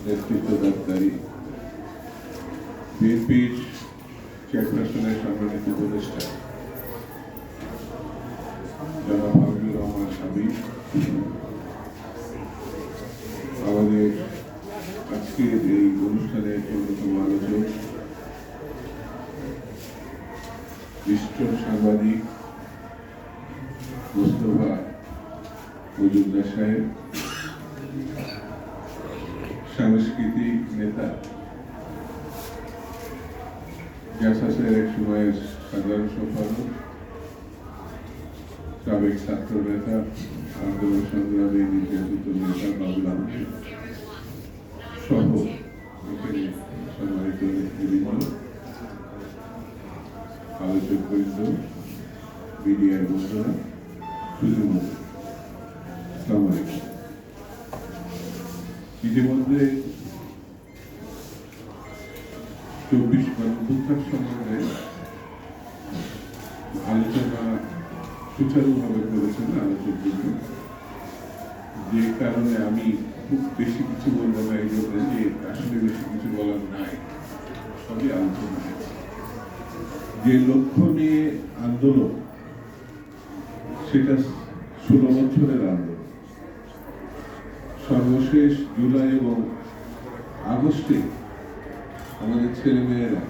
নেতৃত্বদানকারী বিএনপির চেয়ারপারসনের সম্মানিত উপদেষ্টা জনাব হাবিবুর রহমান হাবিব, আমাদের আজকের এই অনুষ্ঠানের অন্যতম আলোচক বিশিষ্ট সাংবাদিক মোস্তফা মজুমদার সাহেব, সাংস্কৃতিক নেতা জাসাসের এক সময়ের সাধারণ সম্পাদক, সাবেক ছাত্র নেতা, আন্দোলন সংগ্রামে নির্যাতিত নেতা বাবুল আহমেদ সহ এখানে সম্মানিত নেতৃবৃন্দ, আলোচক বৃন্দ, মিডিয়ার বন্ধুরা, সুযোগ ইতিমধ্যে 24 গণঅভ্যুত্থান সম্বন্ধে আলোচনা সুচারুভাবে করেছেন আলোচকবৃন্দ, যে কারণে আমি খুব বেশি কিছু বলবো না, এই জন্য যে আসলে বেশি কিছু বলার নাই, সবই আলোচনা। যে লক্ষ্য নিয়ে আন্দোলন, সেটা 16 বছরের আন্দোলন। সর্বশেষ জুলাই এবং আগস্টে আমাদের ছেলেমেয়েরা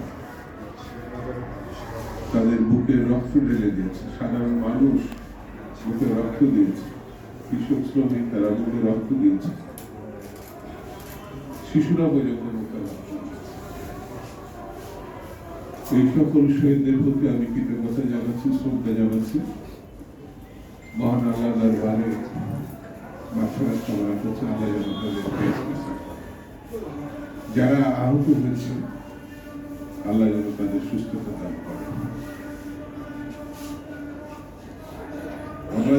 তাদের বুকে রক্ত ঢেলে দিয়েছে, সাধারণ মানুষ বুকে রক্ত দিয়েছে, কৃষক শ্রমিক তারা বুকে রক্ত দিয়েছে, শিশুরা পর্যন্ত মুখে রক্ত দিয়েছে। এই সকল শহীদদের প্রতি আমি কৃতজ্ঞতা জানাচ্ছি, শ্রদ্ধা জানাচ্ছি। মহান আল্লাহ দরবারে মাফিরাত কামনা করছি, আল্লাহ যেন তাদের যারা আহত হয়েছে আল্লাহ যেন তাদের সুস্থতা দান করে। আমরা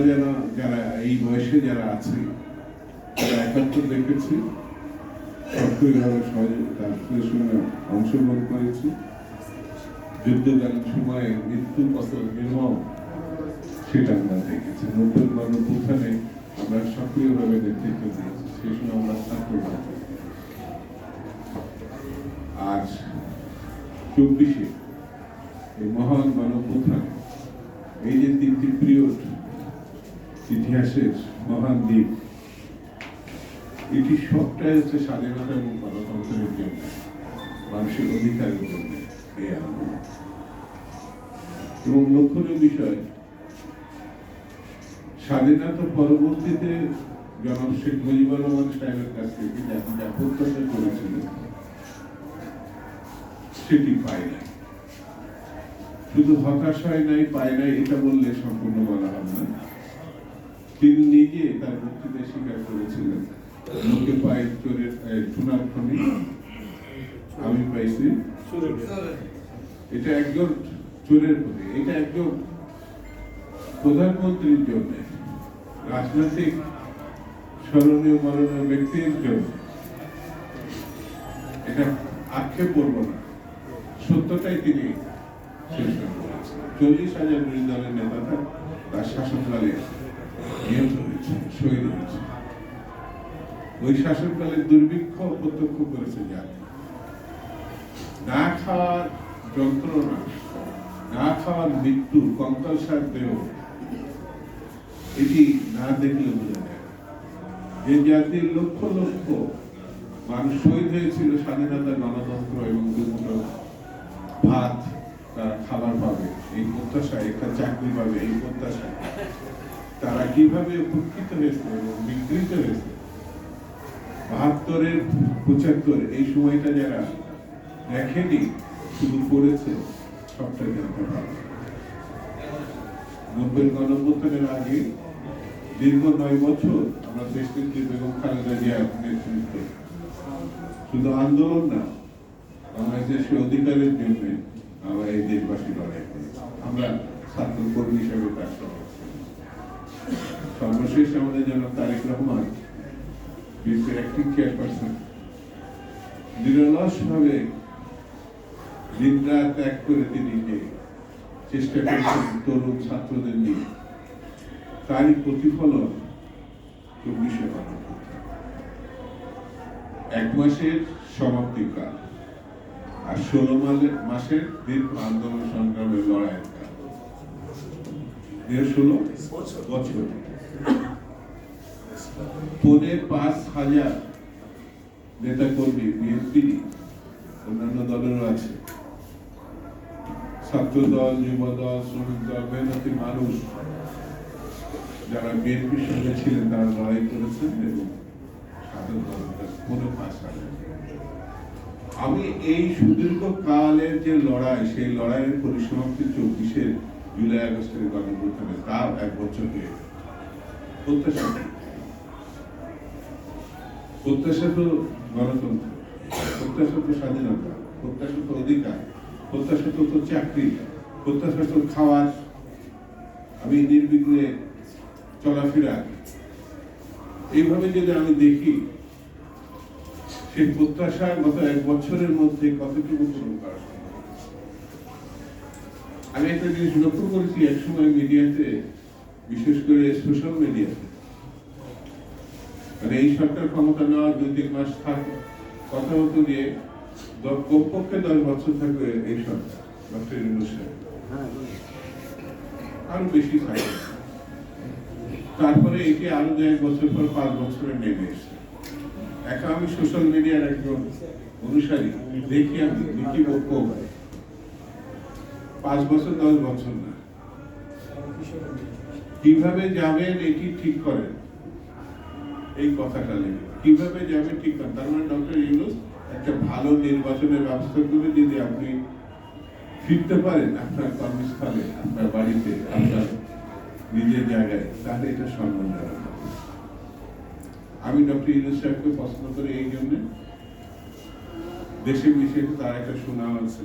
যারা এই বয়সে যারা আছি তারা একাত্তর দেখেছি, সক্রিয়ভাবে সহযোগিতার সঙ্গে অংশগ্রহণ করেছি। যুদ্ধকালীন সময়ে মৃত্যু কত নির্মম সেটা আমরা দেখেছি। 90 গণঅভ্যুত্থানে আমরা সক্রিয়ভাবে নেতৃত্ব দিয়েছি, সেই সময় আমরা ছাত্র। আজ 24-এ এই মহান গণঅভ্যুত্থান, এই যে 3টি পিরিয়ড ইতিহাসের মহান দিক, এটি সবটাই হচ্ছে স্বাধীনতা এবং গণতন্ত্রের জন্য, মানুষের অধিকারের জন্য এই আন্দোলন। এবং লক্ষণীয় বিষয়, স্বাধীনতা পরবর্তীতে জনাব শেখ মুজিবুর রহমান সাহেবের কাছ থেকে যা প্রত্যাশা করেছিলেন সেটি পায় নাই। শুধু হতাশায় নাই, পায় নাই এটা বললে সম্পূর্ণ বলা হবে না। তিনি নিজে তার বক্তৃতায় স্বীকার করেছিলেন, লোকে পায় চোরের সোনার খনি, আমি পাইছি এটা একজন চোরের খনি। এটা একজন প্রধানমন্ত্রীর জন্য, রাজনৈতিক স্মরণীয় মরণীয় ব্যক্তির জন্য এটা আক্ষেপ করব না, সত্যটাই তিনি চেষ্টা করেছেন। 40,000 বিরোধী দলের নেতারা তার শাসনকালে নিহত হয়েছে, শহীদ হয়েছে। ওই শাসনকালের দুর্ভিক্ষ প্রত্যক্ষ করেছে জাতি। না খাওয়ার যন্ত্রণা, না খাওয়ার মৃত্যু, কঙ্কালসার দেহ, এটি না দেখলে বোঝা যায় যে জাতির লক্ষ লক্ষ মানুষ শহীদ হয়েছিল স্বাধীনতা, গণতন্ত্র এবং দুমুঠো ভাত তারা খাবার পাবে এই প্রত্যাশায়, একটা চাকরি পাবে এই প্রত্যাশায়, তারা কিভাবে উপকৃত হয়েছে এবং বিকৃত হয়েছে। 72-এর 75 এই সময়টা যারা দেখেনি, শুধু পড়েছে, সবটা জানতে পারবে। 90 গণঅভ্যুত্থানের আগে দীর্ঘ 9 বছর আমরা দেশনেত্রী বেগম খালেদা জিয়ার নেতৃত্বে শুধু আন্দোলন না, বাংলাদেশের অধিকারের জন্য আমরা এই দেশবাসী লড়াই করেছি। আমরা ছাত্র কর্মী হিসেবে কাজ করেছি। সর্বশেষ আমাদের যেন তারেক রহমান, বিএনপির অ্যাক্টিং চেয়ারপারসন, নিরলসভাবে দিনরাত ত্যাগ করে তিনি যে চেষ্টা করেছেন তরুণ ছাত্রদের নিয়ে, তারই প্রতিফলন 24-এ গণঅভ্যুত্থান। এক মাসের সমাপ্তিকাল আর 16 মাসের দীর্ঘ আন্দোলন সংগ্রামের লড়াইয়ের কাল। 16 বছর 5,500 নেতা কর্মী, বিএনপি অন্যান্য দলেরও আছে, ছাত্র দল, যুব দল, শ্রমিক দল, মেহনতি মানুষ যারা বিএনপির সঙ্গে ছিলেন তারা লড়াই করেছেন এবং আমি এই সুদীর্ঘ কালের যে লড়াই, সেই লড়াইয়ের পরিসমাপ্তি 24 জুলাই আগস্টের গণঅভ্যুত্থানে, তার 1 বছরকে প্রত্যাশা তো গণতন্ত্র, প্রত্যাশা তো স্বাধীনতা, প্রত্যাশা তো অধিকার, প্রত্যাশা তো চাকরি, প্রত্যাশা তো খাওয়ার, আমি নির্বিঘ্নে চলাফেরা। এইভাবে যদি আমি দেখি সেই প্রত্যাশা গত 1 বছরের মধ্যে কতটুকু পূরণ করা সম্ভব। আমি একটা জিনিস লক্ষ্য করেছি, একসময় মিডিয়াতে, বিশেষ করে সোশ্যাল মিডিয়াতে, মানে এই সরকার ক্ষমতা নেওয়ার 2-3 মাস থাকে কথা হতো যে কমপক্ষে 10 বছর থাকবে এই সরকার, ডক্টর ইউনূস সাহেব, আরো বেশি থাকে। তারপরে এটি আরো 1 বছর পর 5 বছরে নেমে এসছে। এখন আমি সোশ্যাল মিডিয়ার একজন অনুসারী, দেখি আমি দেখি বক্তব্য 5 বছর 10 বছর না, কিভাবে যাবেন এটি ঠিক করেন, এই কথাটা লেগে কিভাবে যাবেন ঠিক করেন। তার মানে ডক্টর ইউনূস একটা ভালো নির্বাচনের ব্যবস্থা করে যদি আপনি ফিরতে পারেন আপনার কর্মস্থলে, আপনার বাড়িতে, আপনার নিজের জায়গায়, তাহলে এটা সম্মানজনক। আমি ডক্টর ইউনূস সাহেবকে পছন্দ করি এই জন্য, দেশে বিদেশে তার একটা সুনাম আছে,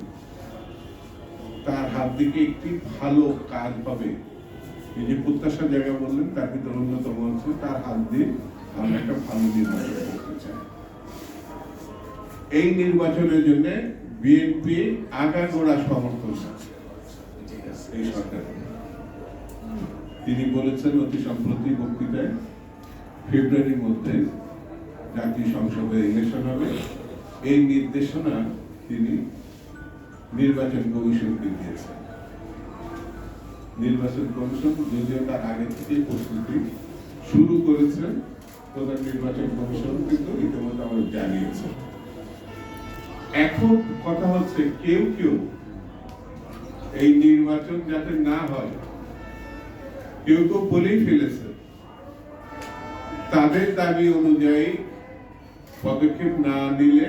তার হাত থেকে একটি ভালো কাজ পাবে। এই যে প্রত্যাশার জায়গা বললেন, তার ভিতরে অন্যতম হচ্ছে তার হাত দিয়ে আমরা একটা ভালো নির্বাচন করতে চাই। এই নির্বাচনের জন্য বিএনপি আগাগোড়া সমর্থন আছে এই সরকার। তিনি বলেছেন অতি সম্প্রতি বক্তৃতায়, ফেব্রুয়ারির মধ্যে জাতীয় সংসদে ইলেকশন হবে, এই নির্দেশনা তিনি নির্বাচন কমিশনকে দিয়েছেন। নির্বাচন কমিশন যদিও তার আগে থেকে প্রস্তুতি শুরু করেছেন, প্রধান নির্বাচন কমিশন কিন্তু ইতিমধ্যে আমাদের জানিয়েছে। এখন কথা হচ্ছে কেউ এই নির্বাচন যাতে না হয়, কেউ বলেই ফেলেছে তাদের দাবি অনুযায়ী পদক্ষেপ না নিলে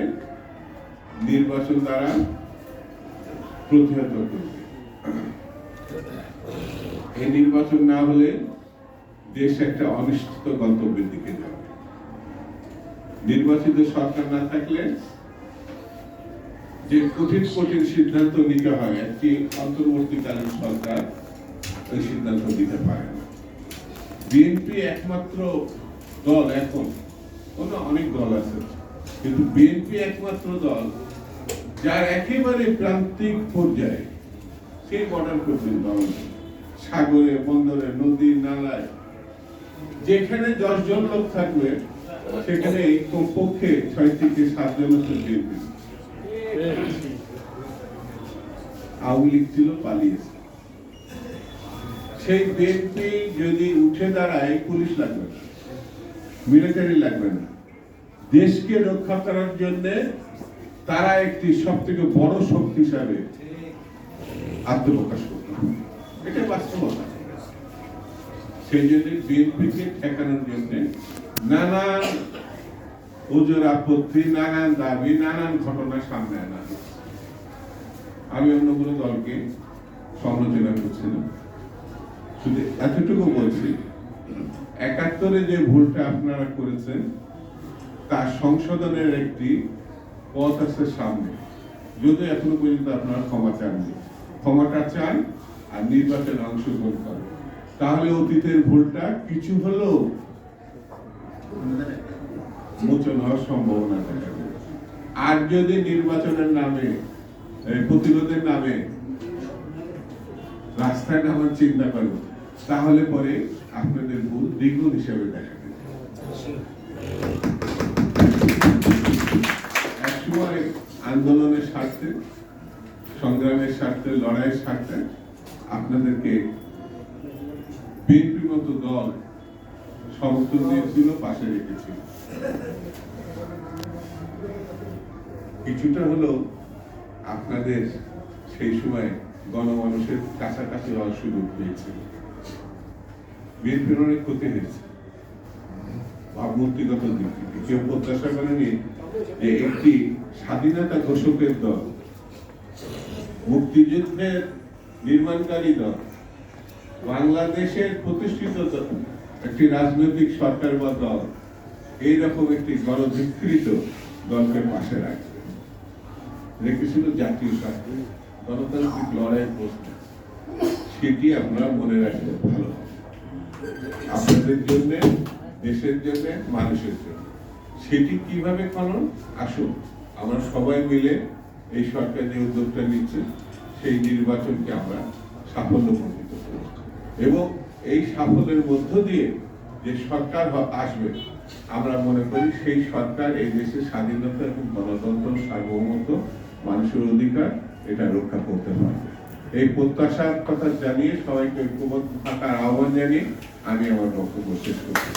নির্বাচন দ্বারা প্রতিহত করবে। এই নির্বাচন না হলে দেশ একটা অনিশ্চিত গন্তব্যের দিকে যাবে। নির্বাচিত সরকার না থাকলে যে কঠিন সিদ্ধান্ত নিতে হয়, একটি অন্তর্বর্তীকালীন সরকার ওই সিদ্ধান্ত দিতে পারে না। বিএনপি একমাত্র দল, এখন অনেক দল আছে, কিন্তু বিএনপি একমাত্র দল যার একেবারে প্রান্তিক পর্যায়ে, সেই বর্ডার পর্যন্ত, সাগরে, বন্দরে, নদী, নালায়, যেখানে 10 জন লোক থাকবে সেখানে কমপক্ষে 6 থেকে 7 জন হচ্ছে বিএনপি। আওয়ামী লীগ ছিল, পালিয়েছে। সেই বিএনপি যদি উঠে দাঁড়ায়, পুলিশ লাগবে না, মিলিটারি লাগবে না, দেশকে রক্ষা করার জন্য তারা একটি সবথেকে বড় শক্তি হিসাবে আত্মপ্রকাশ করতে হবে। এটা বাস্তবতা। সেই জন্য বিএনপিকে ঠেকানোর জন্য নানান ওজোর আপত্তি, নানান দাবি, নানান ঘটনা সামনে আনা হচ্ছে। আমি অন্য কোনো দলকে সমালোচনা করছি না, শুধু এতটুকু বলছি, 71-এ যে ভুলটা আপনারা করেছেন তার সংশোধনের একটি পথ আছে সামনে। যদি এখনো পর্যন্ত আপনারা ক্ষমা চাননি, ক্ষমাটা চান আর নির্বাচনে অংশগ্রহণ করেন, তাহলে অতীতের ভুলটা কিছু হলেও মোচন হওয়ার সম্ভাবনা দেখা যাবে। আর যদি নির্বাচনের নামে, প্রতিরোধের নামে রাস্তায় নামার চিন্তা করেন, তাহলে পরে আপনাদের ভুল দ্বিগুণ হিসেবে দেখা যাবে। আন্দোলনের স্বার্থে, সংগ্রামের স্বার্থে, লড়াইয়ের স্বার্থে আপনাদেরকে বিএনপির মতো দল সমর্থন দিয়েছিল, পাশে রেখেছিল। কিছুটা হলো আপনাদের সেই সময় গণমানুষের কাছাকাছি হওয়ার সুযোগ পেয়েছিল। বিএনপির অনেক ক্ষতি হয়েছে ভাবমূর্তিগত দিক থেকে। কেউ প্রত্যাশা করেনি যে একটি স্বাধীনতা ঘোষকের দল, মুক্তিযুদ্ধের নির্মাণকারী দল, বাংলাদেশের প্রতিষ্ঠিত একটি রাজনৈতিক সরকার বা দল এইরকম একটি গণধিকৃত দলকে পাশে রাখবে, রেখেছিল জাতীয় স্বার্থ, গণতান্ত্রিক লড়াইয়ের প্রশ্ন। সেটি আমরা মনে রাখলে ভালো হবে, আপনাদের জন্য, দেশের জন্য, মানুষের জন্য। সেটি কিভাবে করুন, আসুন আমরা সবাই মিলে এই সরকার যে উদ্যোগটা নিচ্ছে সেই নির্বাচনকে আমরা সাফল্যমণ্ডিত করব এবং এই সাফল্যের মধ্য দিয়ে যে সরকার আসবে আমরা মনে করি সেই সরকার এই দেশের স্বাধীনতা এবং গণতন্ত্র, সার্বভৌমত্ব, মানুষের অধিকার এটা রক্ষা করতে পারবে। এই প্রত্যাশার কথা জানিয়ে সবাইকে ঐক্যবদ্ধ থাকার আহ্বান জানিয়ে আমি আমার বক্তব্য শেষ করছি।